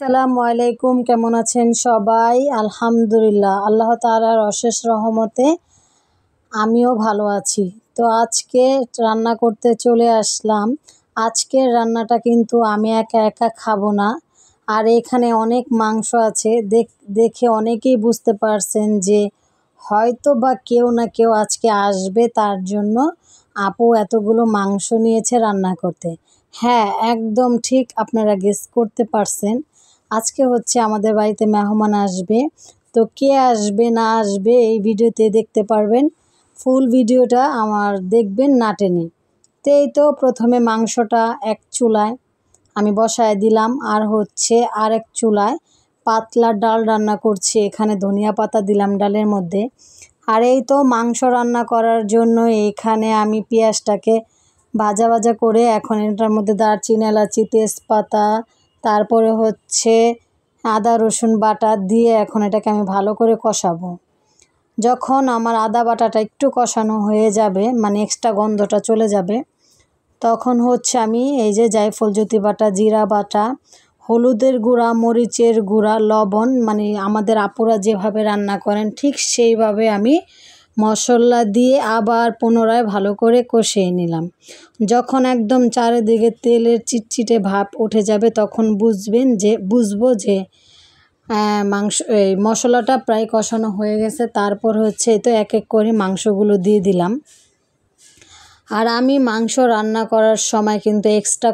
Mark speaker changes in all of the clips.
Speaker 1: আসসালামু আলাইকুম, কেমন আছেন সবাই? আলহামদুলিল্লাহ, আল্লাহ তাআলার অশেষ রহমতে আমিও ভালো আছি। তো আজকে রান্না করতে চলে আসলাম। আজকের রান্নাটা কিন্তু আমি একা একা খাবো না। আর এখানে অনেক মাংস আছে, দেখে অনেকেই বুঝতে পারছেন যে হয়তো বা কেউ না কেউ আজকে আসবে, তার জন্য আপু এতগুলো মাংস নিয়েছে রান্না করতে। হ্যাঁ, একদম ঠিক, আপনারা গেস করতে পারছেন। আজকে হচ্ছে আমাদের বাড়িতে মেহমান আসবে। তো কে আসবে না আসবে এই ভিডিওতে দেখতে পারবেন। ফুল ভিডিওটা আমার দেখবেন না টেনে। তো এই তো প্রথমে মাংসটা এক চুলায় আমি বসায় দিলাম, আর হচ্ছে আরেক চুলায় পাতলা ডাল রান্না করছি। এখানে ধনিয়া পাতা দিলাম ডালের মধ্যে। আর এই তো মাংস রান্না করার জন্য এইখানে আমি পেঁয়াজটাকে ভাজা ভাজা করে এখন এটার মধ্যে দারচিনি, এলাচি, তেজপাতা, তারপরে হচ্ছে আদা রসুন বাটা দিয়ে এখন এটাকে আমি ভালো করে কষাবো। যখন আমার আদা বাটাটা একটু কষানো হয়ে যাবে, মানে এক্সট্রা গন্ধটা চলে যাবে, তখন হচ্ছে আমি এই যে জায়ফল জ্যোতি বাটা, জিরা বাটা, হলুদের গুঁড়া, মরিচের গুঁড়া, লবণ, মানে আমাদের আপুরা যেভাবে রান্না করেন ঠিক সেইভাবে আমি মশলা দিয়ে আবার পুনরায় ভালো করে কষিয়ে নিলাম। যখন একদম চারিদিকে তেলের চিটচিটে ভাব উঠে যাবে তখন বুঝবো যে এই মশলাটা প্রায় কষানো হয়ে গেছে। তারপর হচ্ছে তো এক এক করে মাংসগুলো দিয়ে দিলাম। আর আমি মাংস রান্না করার সময় কিন্তু এক্সট্রা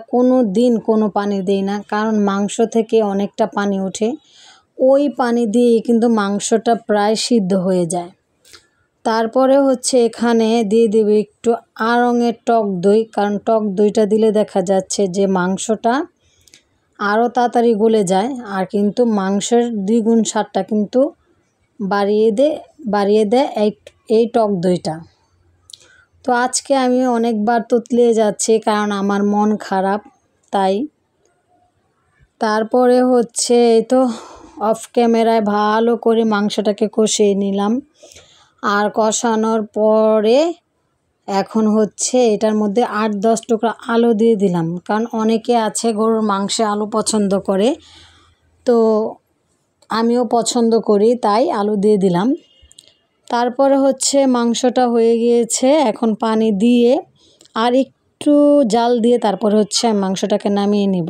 Speaker 1: কোনো পানি দিই না, কারণ মাংস থেকে অনেকটা পানি ওঠে। ওই পানি দিয়েই কিন্তু মাংসটা প্রায় সিদ্ধ হয়ে যায়। তারপরে হচ্ছে এখানে দিয়ে দেব একটু আড়ঙের টক দই, কারণ টক দইটা দিলে দেখা যাচ্ছে যে মাংসটা আরও তাড়াতাড়ি গলে যায়, আর কিন্তু মাংসের দ্বিগুণ স্বাদটা কিন্তু বাড়িয়ে দেয় এই টক দইটা। তো আজকে আমি অনেকবার তুতলিয়ে যাচ্ছি কারণ আমার মন খারাপ, তাই। তারপরে হচ্ছে এই তো অফ ক্যামেরায় ভালো করে মাংসটাকে কষিয়ে নিলাম। আর কষানোর পরে এখন হচ্ছে এটার মধ্যে 8-10 টুকরা আলু দিয়ে দিলাম, কারণ অনেকে আছে গরুর মাংসে আলু পছন্দ করে, তো আমিও পছন্দ করি, তাই আলু দিয়ে দিলাম। তারপরে হচ্ছে মাংসটা হয়ে গিয়েছে, এখন পানি দিয়ে আর একটু জাল দিয়ে তারপরে হচ্ছে আমি মাংসটাকে নামিয়ে নিব।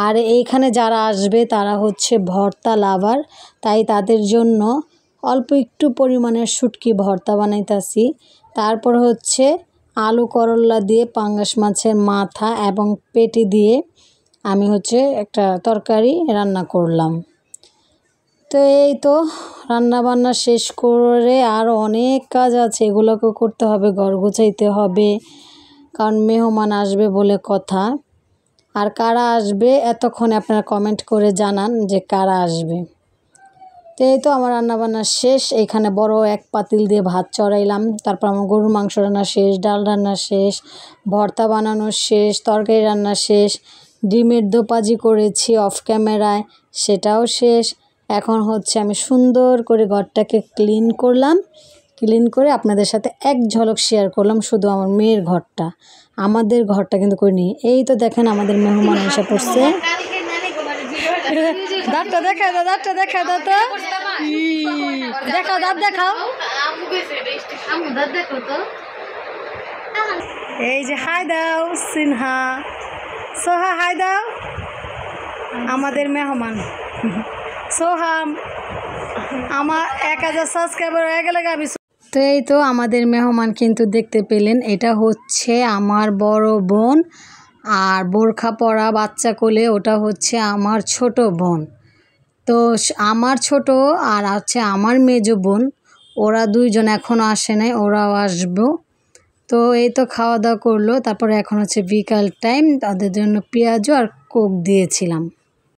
Speaker 1: আর এইখানে যারা আসবে তারা হচ্ছে ভর্তা লাভার, তাই তাদের জন্য অল্প একটু পরিমাণের শুটকি ভর্তা বানাইতেছি। তারপর হচ্ছে আলু করল্লা দিয়ে পাঙ্গাস মাছের মাথা এবং পেটি দিয়ে আমি হচ্ছে একটা তরকারি রান্না করলাম। তো এই তো রান্না বান্না শেষ করে আরও অনেক কাজ আছে, এগুলোকেও করতে হবে, ঘর গোছাইতে হবে, কারণ মেহমান আসবে বলে কথা। আর কারা আসবে এতক্ষণে আপনারা কমেন্ট করে জানান যে কারা আসবে। তো এই তো আমার রান্নাবান্না শেষ। এইখানে বড় এক পাতিল দিয়ে ভাত চড়াইলাম, তারপর আমার গরুর মাংস রান্না শেষ, ডাল রান্না শেষ, ভর্তা বানানো শেষ, তরকারি রান্না শেষ, ডিমের দোপাজি করেছি অফ ক্যামেরায়, সেটাও শেষ। এখন হচ্ছে আমি সুন্দর করে ঘরটাকে ক্লিন করলাম, ক্লিন করে আপনাদের সাথে এক ঝলক শেয়ার করলাম শুধু আমার মেয়ের ঘরটা, আমাদের ঘরটা কিন্তু করিনি। এই তো দেখেন আমাদের মেহমান এসে পড়ছে। দাঁতটা দেখা দাও, দাঁতটা দেখা দাও, তো দেখাও, দাঁত দেখাও। এই যে হাই দাও সিনহা, সোহা হাই দাও, আমাদের মেহমান সোহাম। আমার 1000 সাবস্ক্রাইবার হয়ে গেলে আমি। তো এই তো আমাদের মেহমান কিন্তু দেখতে পেলেন, এটা হচ্ছে আমার বড় বোন, আর বোরখা পরা বাচ্চা কোলে ওটা হচ্ছে আমার ছোট বোন। তো আমার ছোট আর হচ্ছে আমার মেজো বোন, ওরা দুইজন এখনও আসে নাই, ওরাও আসবো। তো এই তো খাওয়া দাওয়া করলো, তারপরে এখন হচ্ছে বিকাল টাইম, তাদের জন্য পেঁয়াজু আর কোক দিয়েছিলাম।